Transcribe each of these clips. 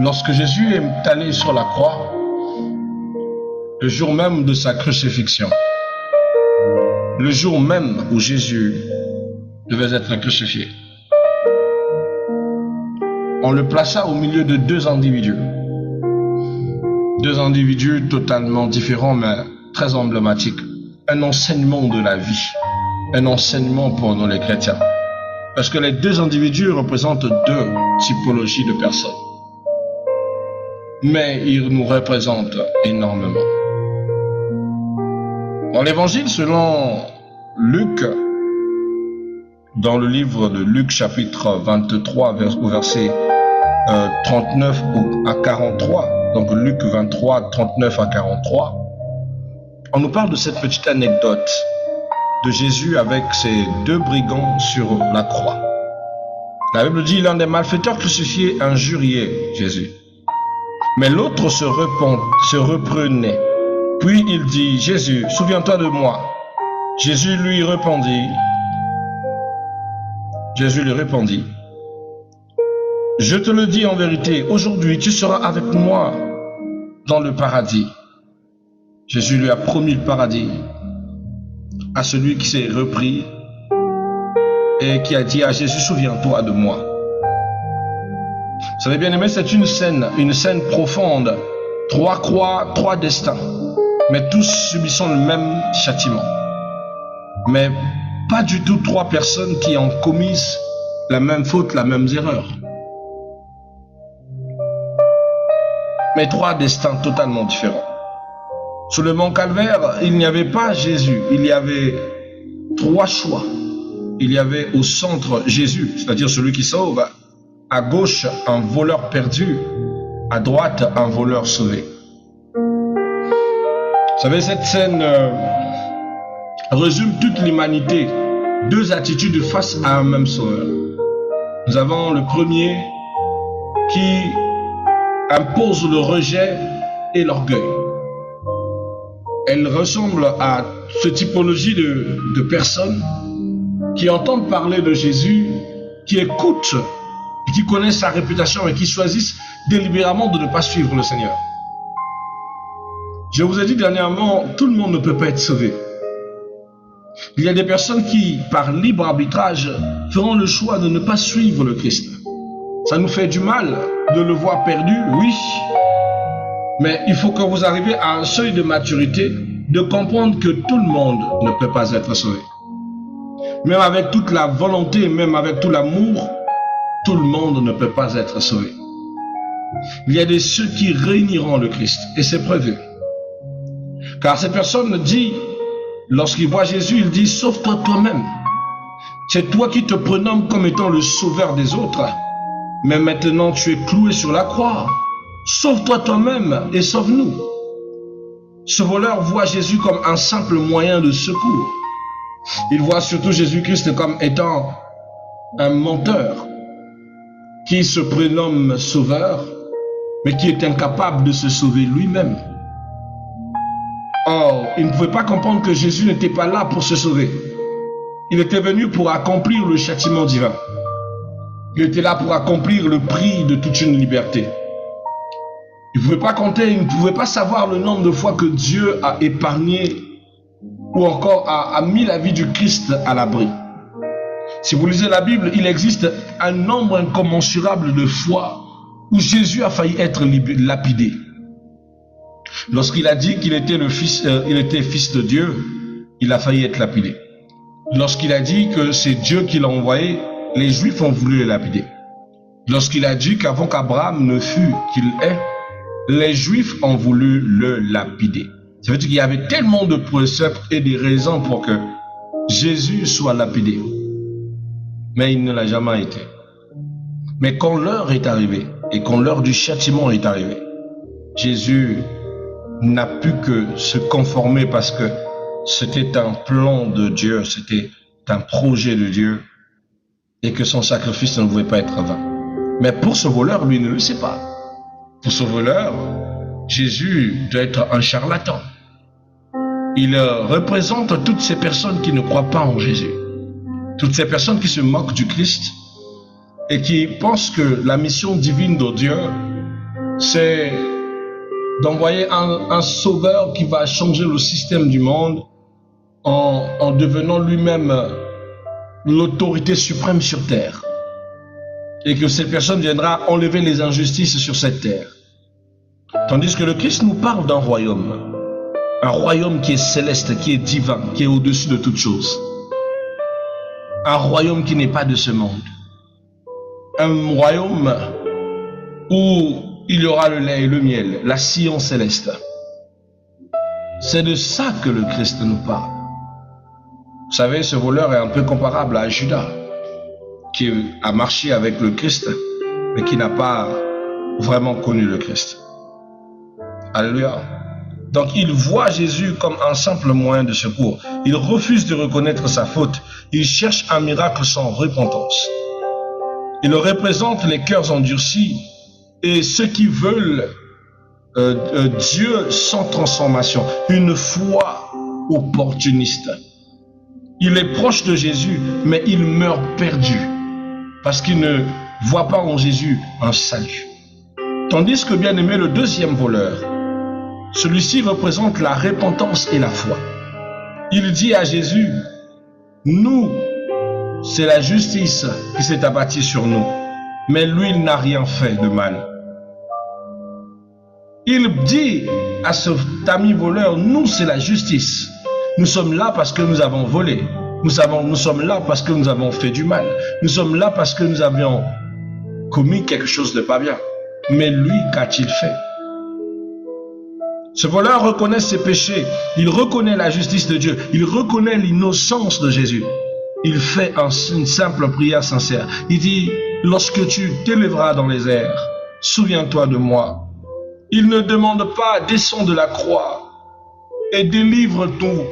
lorsque Jésus est allé sur la croix, le jour même de sa crucifixion, le jour même où Jésus devait être crucifié, on le plaça au milieu de deux individus totalement différents mais très emblématiques. Un enseignement de la vie, un enseignement pour nous les chrétiens. Parce que les deux individus représentent deux typologies de personnes. Mais ils nous représentent énormément. Dans l'évangile selon Luc, dans le livre de Luc chapitre 23 au verset 39 à 43, donc Luc 23, 39 à 43, on nous parle de cette petite anecdote de Jésus avec ses deux brigands sur la croix. La Bible dit, l'un des malfaiteurs crucifiés injuriait Jésus. Mais l'autre se reprenait. Puis il dit, Jésus, souviens-toi de moi. Jésus lui répondit, je te le dis en vérité, aujourd'hui tu seras avec moi dans le paradis. Jésus lui a promis le paradis à celui qui s'est repris et qui a dit à Jésus, souviens-toi de moi. Vous savez bien aimé, c'est une scène profonde. Trois croix, trois destins, mais tous subissant le même châtiment. Mais pas du tout trois personnes qui ont commis la même faute, la même erreur. Mais trois destins totalement différents. Sur le mont Calvaire, il n'y avait pas Jésus, il y avait trois choix. Il y avait au centre Jésus, c'est-à-dire celui qui sauve, à gauche un voleur perdu, à droite un voleur sauvé. Vous savez, cette scène résume toute l'humanité, deux attitudes face à un même sauveur. Nous avons le premier qui impose le rejet et l'orgueil. Elle ressemble à cette typologie de personnes qui entendent parler de Jésus, qui écoutent, qui connaissent sa réputation et qui choisissent délibérément de ne pas suivre le Seigneur. Je vous ai dit dernièrement, tout le monde ne peut pas être sauvé. Il y a des personnes qui, par libre arbitrage, feront le choix de ne pas suivre le Christ. Ça nous fait du mal de le voir perdu, oui. Mais il faut que vous arriviez à un seuil de maturité de comprendre que tout le monde ne peut pas être sauvé. Même avec toute la volonté, même avec tout l'amour, tout le monde ne peut pas être sauvé. Il y a ceux qui réuniront le Christ, et c'est prévu. Car ces personnes disent, lorsqu'ils voient Jésus, ils disent, sauve-toi toi-même. C'est toi qui te prénommes comme étant le sauveur des autres, mais maintenant tu es cloué sur la croix. Sauve-toi toi-même et sauve-nous. Ce voleur voit Jésus comme un simple moyen de secours. Il voit surtout Jésus-Christ comme étant un menteur qui se prénomme sauveur, mais qui est incapable de se sauver lui-même. Or, il ne pouvait pas comprendre que Jésus n'était pas là pour se sauver. Il était venu pour accomplir le châtiment divin. Il était là pour accomplir le prix de toute une liberté. Il ne pouvait pas compter, il ne pouvait pas savoir le nombre de fois que Dieu a épargné ou encore a mis la vie du Christ à l'abri. Si vous lisez la Bible, il existe un nombre incommensurable de fois où Jésus a failli être lapidé. Lorsqu'il a dit qu'il était fils de Dieu, il a failli être lapidé. Lorsqu'il a dit que c'est Dieu qui l'a envoyé, les Juifs ont voulu le lapider. Lorsqu'il a dit qu'avant qu'Abraham ne fût qu'il est, les Juifs ont voulu le lapider. Ça veut dire qu'il y avait tellement de préceptes et de raisons pour que Jésus soit lapidé. Mais il ne l'a jamais été. Mais quand l'heure est arrivée, et quand l'heure du châtiment est arrivée, Jésus n'a pu que se conformer parce que c'était un plan de Dieu, c'était un projet de Dieu, et que son sacrifice ne pouvait pas être vain. Mais pour ce voleur, lui ne le sait pas. Pour ce voleur, Jésus doit être un charlatan. Il représente toutes ces personnes qui ne croient pas en Jésus. Toutes ces personnes qui se moquent du Christ et qui pensent que la mission divine de Dieu c'est d'envoyer un sauveur qui va changer le système du monde en devenant lui-même l'autorité suprême sur terre. Et que cette personne viendra enlever les injustices sur cette terre. Tandis que le Christ nous parle d'un royaume. Un royaume qui est céleste, qui est divin, qui est au-dessus de toutes choses. Un royaume qui n'est pas de ce monde. Un royaume où il y aura le lait et le miel, la science céleste. C'est de ça que le Christ nous parle. Vous savez, ce voleur est un peu comparable à Judas, qui a marché avec le Christ, mais qui n'a pas vraiment connu le Christ. Alléluia. Donc il voit Jésus comme un simple moyen de secours. Il refuse de reconnaître sa faute. Il cherche un miracle sans repentance. Il représente les cœurs endurcis et ceux qui veulent Dieu sans transformation. Une foi opportuniste. Il est proche de Jésus, mais il meurt perdu parce qu'il ne voit pas en Jésus un salut. Tandis que, bien aimé, le deuxième voleur, celui-ci représente la repentance et la foi. Il dit à Jésus, nous, c'est la justice qui s'est abattue sur nous, mais lui, il n'a rien fait de mal. Il dit à cet ami voleur, nous, c'est la justice. Nous sommes là parce que nous avons volé. Nous sommes là parce que nous avons fait du mal. Nous sommes là parce que nous avions commis quelque chose de pas bien. Mais lui, qu'a-t-il fait? Ce voleur reconnaît ses péchés. Il reconnaît la justice de Dieu. Il reconnaît l'innocence de Jésus. Il fait une simple prière sincère. Il dit, lorsque tu t'élèveras dans les airs, souviens-toi de moi. Il ne demande pas, descends de la croix et délivre tout.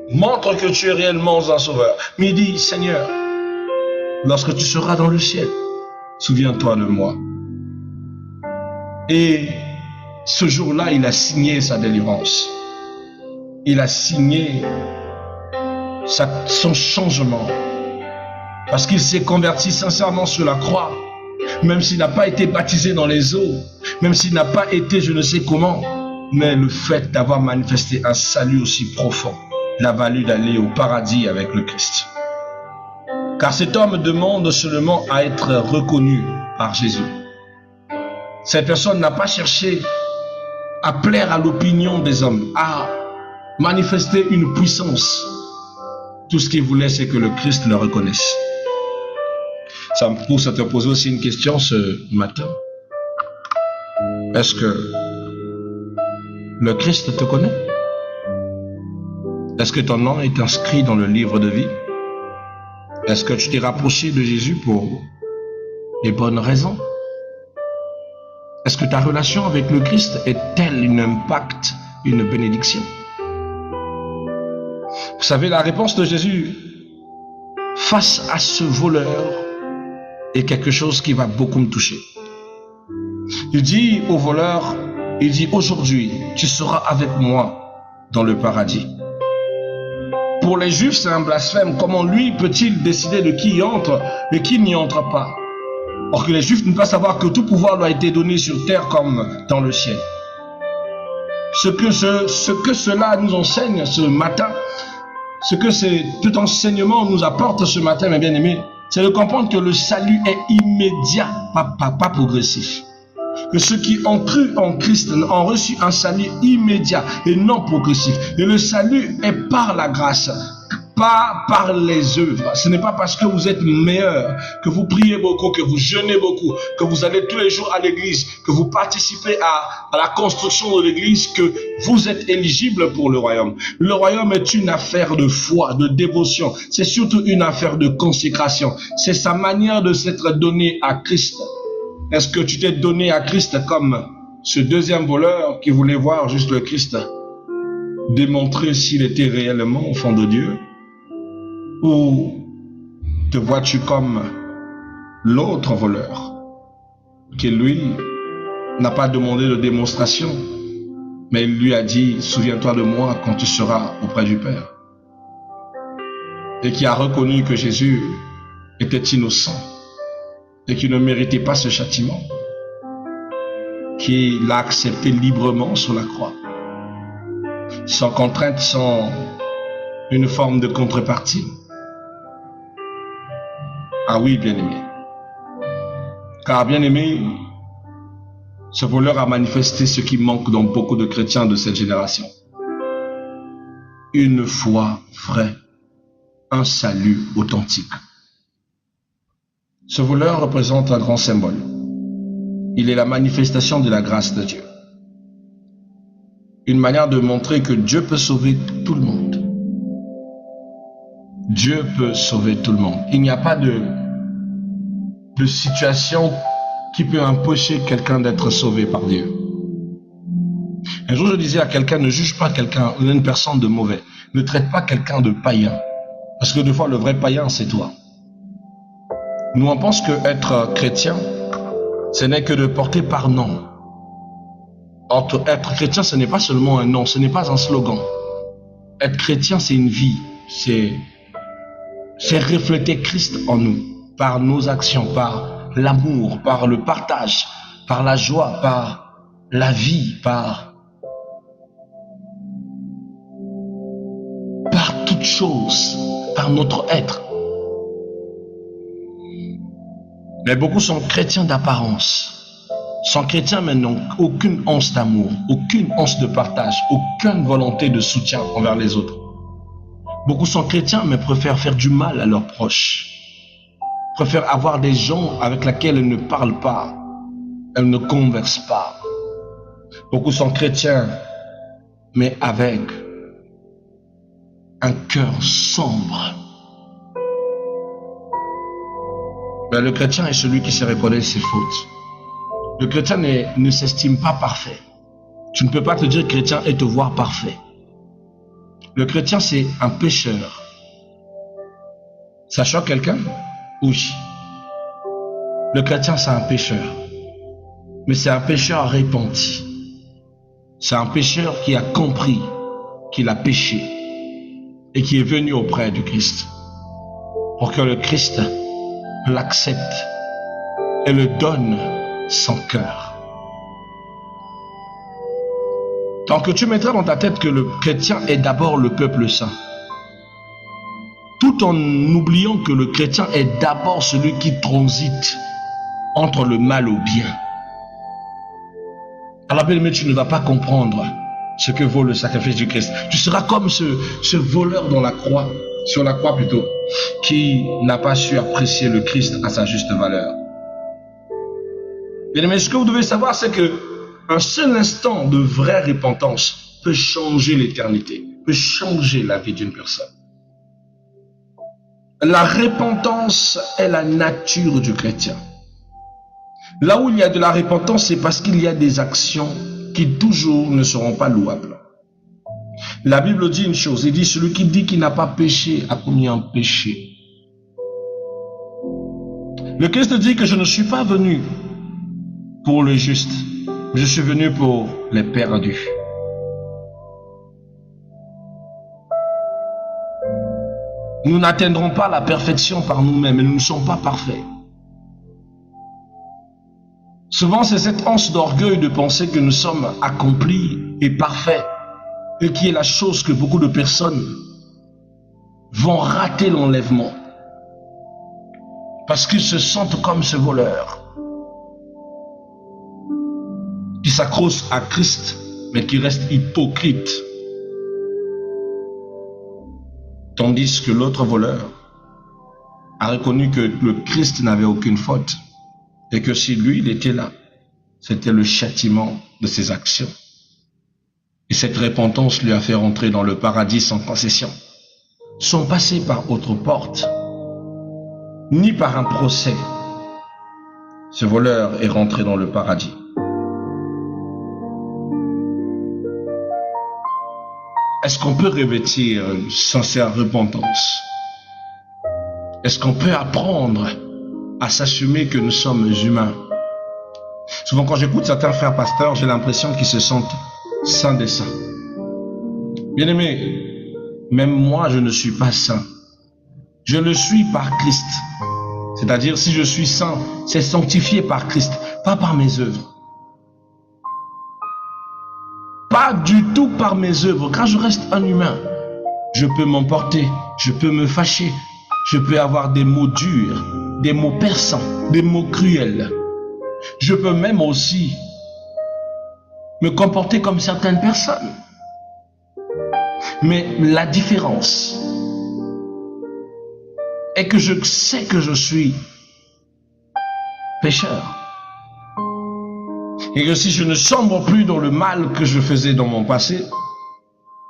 Montre que tu es réellement un sauveur. Mais il dit, Seigneur, lorsque tu seras dans le ciel, souviens-toi de moi. Et ce jour-là, il a signé sa délivrance. Il a signé son changement. Parce qu'il s'est converti sincèrement sur la croix. Même s'il n'a pas été baptisé dans les eaux. Même s'il n'a pas été je ne sais comment. Mais le fait d'avoir manifesté un salut aussi profond l'a valu d'aller au paradis avec le Christ. Car cet homme demande seulement à être reconnu par Jésus. Cette personne n'a pas cherché à plaire à l'opinion des hommes, à manifester une puissance. Tout ce qu'il voulait, c'est que le Christ le reconnaisse. Ça me pousse à te poser aussi une question ce matin. Est-ce que le Christ te connaît? Est-ce que ton nom est inscrit dans le livre de vie? Est-ce que tu t'es rapproché de Jésus pour les bonnes raisons? Est-ce que ta relation avec le Christ est-elle un impact, une bénédiction? Vous savez, la réponse de Jésus face à ce voleur est quelque chose qui va beaucoup me toucher. Il dit au voleur, il dit, aujourd'hui, tu seras avec moi dans le paradis. Pour les Juifs, c'est un blasphème. Comment lui peut-il décider de qui y entre et qui n'y entre pas? Or que les Juifs ne peuvent pas savoir que tout pouvoir leur a été donné sur terre comme dans le ciel. Ce que cela nous enseigne ce matin, ce que tout enseignement nous apporte ce matin, mes bien-aimés, c'est de comprendre que le salut est immédiat, pas progressif. Que ceux qui ont cru en Christ ont reçu un salut immédiat et non progressif. Et le salut est par la grâce, pas par les œuvres. Ce n'est pas parce que vous êtes meilleur, que vous priez beaucoup, que vous jeûnez beaucoup, que vous allez tous les jours à l'église, que vous participez à la construction de l'église, que vous êtes éligible pour le royaume. Le royaume est une affaire de foi, de dévotion. C'est surtout une affaire de consécration. C'est sa manière de s'être donné à Christ. Est-ce que tu t'es donné à Christ comme ce deuxième voleur qui voulait voir juste le Christ démontrer s'il était réellement enfant de Dieu? Ou te vois-tu comme l'autre voleur qui lui n'a pas demandé de démonstration, mais il lui a dit, souviens-toi de moi quand tu seras auprès du Père, et qui a reconnu que Jésus était innocent et qui ne méritait pas ce châtiment. qu'il a accepté librement sur la croix, sans contrainte, sans une forme de contrepartie. Ah oui, bien-aimé. Car, bien-aimé, ce voleur a manifesté ce qui manque dans beaucoup de chrétiens de cette génération. Une foi vraie, un salut authentique. Ce voleur représente un grand symbole. Il est la manifestation de la grâce de Dieu. Une manière de montrer que Dieu peut sauver tout le monde. Dieu peut sauver tout le monde. Il n'y a pas de situation qui peut empêcher quelqu'un d'être sauvé par Dieu. Un jour, je disais à quelqu'un, ne juge pas quelqu'un, une personne de mauvais. Ne traite pas quelqu'un de païen. Parce que des fois, le vrai païen, c'est toi. Nous, on pense que être chrétien, ce n'est que de porter par nom. Être chrétien, ce n'est pas seulement un nom, ce n'est pas un slogan. Être chrétien, c'est une vie. C'est refléter Christ en nous, par nos actions, par l'amour, par le partage, par la joie, par la vie, par toute chose, par notre être. Mais beaucoup sont chrétiens d'apparence, sont chrétiens mais n'ont aucune once d'amour, aucune once de partage, aucune volonté de soutien envers les autres. Beaucoup sont chrétiens mais préfèrent faire du mal à leurs proches, préfèrent avoir des gens avec lesquels elles ne parlent pas, elles ne conversent pas. Beaucoup sont chrétiens mais avec un cœur sombre. Mais le chrétien est celui qui se reconnaît ses fautes. Le chrétien ne s'estime pas parfait. Tu ne peux pas te dire chrétien et te voir parfait. Le chrétien, c'est un pécheur. Ça choque quelqu'un? Oui. Le chrétien, c'est un pécheur. Mais c'est un pécheur repenti. C'est un pécheur qui a compris qu'il a péché et qui est venu auprès du Christ pour que le Christ l'accepte et le donne son cœur. Tant que tu mettras dans ta tête que le chrétien est d'abord le peuple saint, tout en oubliant que le chrétien est d'abord celui qui transite entre le mal au bien, alors bien aimé, tu ne vas pas comprendre ce que vaut le sacrifice du Christ. Tu seras comme ce voleur dans la croix, sur la croix plutôt, qui n'a pas su apprécier le Christ à sa juste valeur. Bien aimé, ce que vous devez savoir, c'est que un seul instant de vraie repentance peut changer l'éternité, peut changer la vie d'une personne. La repentance est la nature du chrétien. Là où il y a de la repentance, c'est parce qu'il y a des actions qui toujours ne seront pas louables. La Bible dit une chose, il dit celui qui dit qu'il n'a pas péché a commis un péché. Le Christ dit que je ne suis pas venu pour les justes, je suis venu pour les perdus. Nous n'atteindrons pas la perfection par nous-mêmes, nous ne sommes pas parfaits. Souvent, c'est cette anse d'orgueil de penser que nous sommes accomplis et parfaits, et qui est la chose que beaucoup de personnes vont rater l'enlèvement, parce qu'ils se sentent comme ce voleur qui s'accroche à Christ, mais qui reste hypocrite. Tandis que l'autre voleur a reconnu que le Christ n'avait aucune faute et que si lui, il était là, c'était le châtiment de ses actions. Et cette repentance lui a fait rentrer dans le paradis sans concession, sans passer par autre porte, ni par un procès. Ce voleur est rentré dans le paradis. Est-ce qu'on peut revêtir une sincère repentance? Est-ce qu'on peut apprendre à s'assumer que nous sommes humains? Souvent quand j'écoute certains frères pasteurs, j'ai l'impression qu'ils se sentent saints des saints. Bien-aimé, même moi je ne suis pas saint. Je le suis par Christ. C'est-à-dire si je suis saint, c'est sanctifié par Christ, pas par mes œuvres. pas du tout par mes œuvres, car je reste un humain. Je peux m'emporter, je peux me fâcher, je peux avoir des mots durs, des mots perçants, des mots cruels. Je peux même aussi me comporter comme certaines personnes. Mais la différence est que je sais que je suis pécheur. Et que si je ne sombre plus dans le mal que je faisais dans mon passé,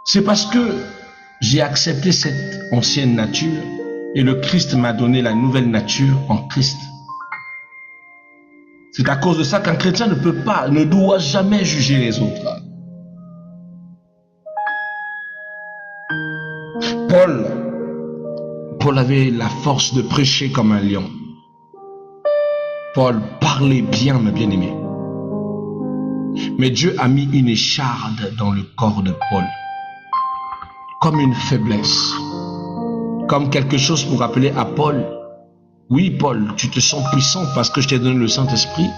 c'est parce que j'ai accepté cette ancienne nature et le Christ m'a donné la nouvelle nature en Christ. C'est à cause de ça qu'un chrétien ne doit jamais juger les autres. Paul avait la force de prêcher comme un lion. Paul parlait bien, mes bien-aimés. Mais Dieu a mis une écharde dans le corps de Paul, comme une faiblesse, comme quelque chose pour rappeler à Paul, oui Paul, tu te sens puissant parce que je t'ai donné le Saint-Esprit,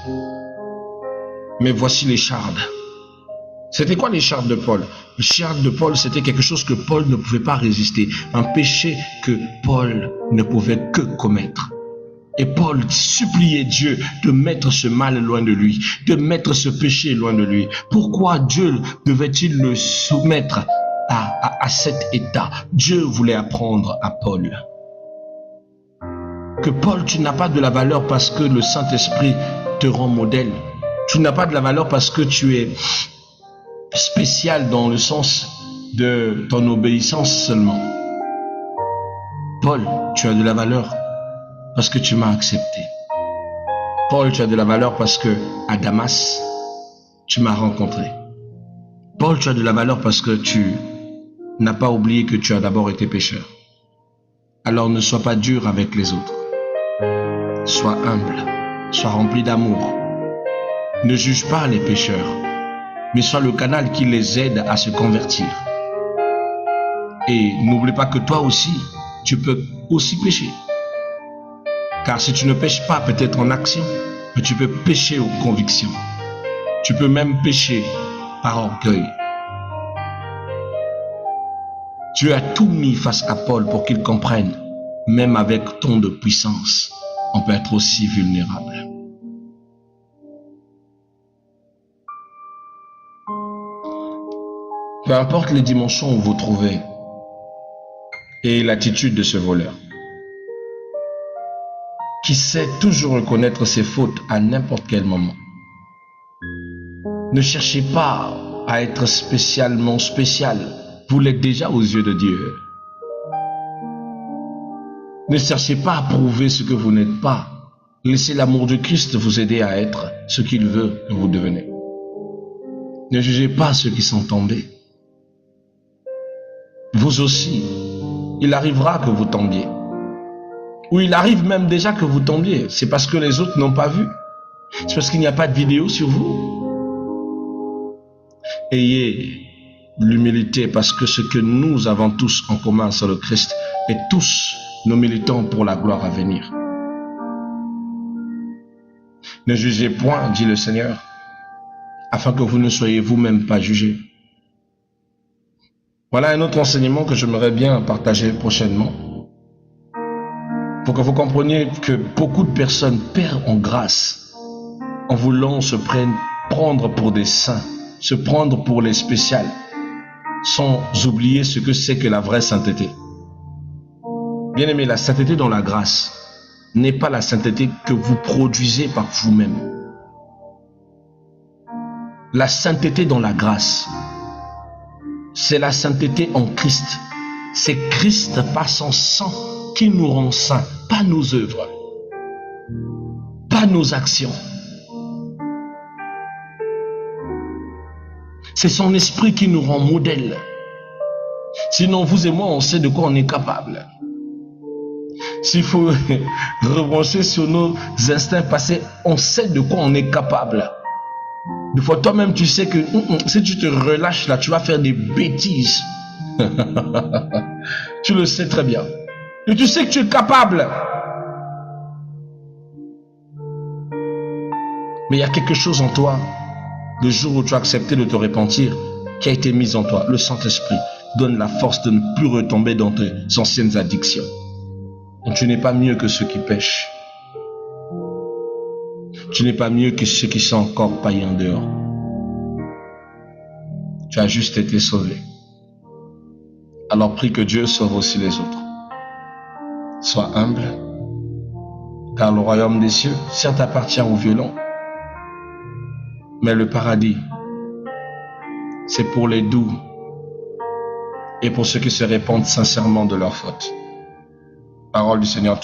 mais voici l'écharde. C'était quoi l'écharde de Paul? L'écharde de Paul, c'était quelque chose que Paul ne pouvait pas résister, un péché que Paul ne pouvait que commettre. Et Paul suppliait Dieu de mettre ce mal loin de lui, de mettre ce péché loin de lui. Pourquoi Dieu devait-il le soumettre à cet état? Dieu voulait apprendre à Paul que Paul, tu n'as pas de la valeur parce que le Saint-Esprit te rend modèle. Tu n'as pas de la valeur parce que tu es spécial dans le sens de ton obéissance seulement. Paul, tu as de la valeur parce que tu m'as accepté. Paul, tu as de la valeur parce que à Damas, tu m'as rencontré. Paul, tu as de la valeur parce que tu n'as pas oublié que tu as d'abord été pécheur. Alors ne sois pas dur avec les autres. Sois humble, sois rempli d'amour. Ne juge pas les pécheurs, mais sois le canal qui les aide à se convertir. Et n'oublie pas que toi aussi, tu peux aussi pécher. Car si tu ne pêches pas peut-être en action, mais tu peux pécher aux convictions. Tu peux même pécher par orgueil. Dieu a tout mis face à Paul pour qu'il comprenne, même avec tant de puissance, on peut être aussi vulnérable. Peu importe les dimensions où vous trouvez et l'attitude de ce voleur, qui sait toujours reconnaître ses fautes à n'importe quel moment. Ne cherchez pas à être spécialement spécial. Vous l'êtes déjà aux yeux de Dieu. Ne cherchez pas à prouver ce que vous n'êtes pas. Laissez l'amour de Christ vous aider à être ce qu'il veut que vous devenez. Ne jugez pas ceux qui sont tombés. Vous aussi, il arrivera que vous tombiez. Ou il arrive même déjà que vous tombiez. C'est parce que les autres n'ont pas vu. C'est parce qu'il n'y a pas de vidéo sur vous. Ayez l'humilité parce que ce que nous avons tous en commun, c'est le Christ. Et tous, nous militons pour la gloire à venir. Ne jugez point, dit le Seigneur, afin que vous ne soyez vous-même pas jugés. Voilà un autre enseignement que j'aimerais bien partager prochainement. Pour que vous compreniez que beaucoup de personnes perdent en grâce en voulant se prendre pour des saints, se prendre pour les spéciales, sans oublier ce que c'est que la vraie sainteté. Bien aimé, la sainteté dans la grâce n'est pas la sainteté que vous produisez par vous-même. La sainteté dans la grâce, c'est la sainteté en Christ. C'est Christ par son sang qui nous rend saints, pas nos œuvres, pas nos actions. C'est son esprit qui nous rend modèle. Sinon, vous et moi, on sait de quoi on est capable. S'il faut rebrancher sur nos instincts passés, on sait de quoi on est capable. Des fois, toi-même, tu sais que si tu te relâches là, tu vas faire des bêtises. Tu le sais très bien. Et tu sais que tu es capable. Mais il y a quelque chose en toi. Le jour où tu as accepté de te repentir, qui a été mise en toi, le Saint-Esprit, donne la force de ne plus retomber dans tes anciennes addictions. Donc, tu n'es pas mieux que ceux qui pêchent. Tu n'es pas mieux que ceux qui sont encore païens dehors. Tu as juste été sauvé. Alors prie que Dieu sauve aussi les autres. Sois humble, car le royaume des cieux, certes, appartient aux violents, mais le paradis, c'est pour les doux et pour ceux qui se répandent sincèrement de leurs fautes. Parole du Seigneur.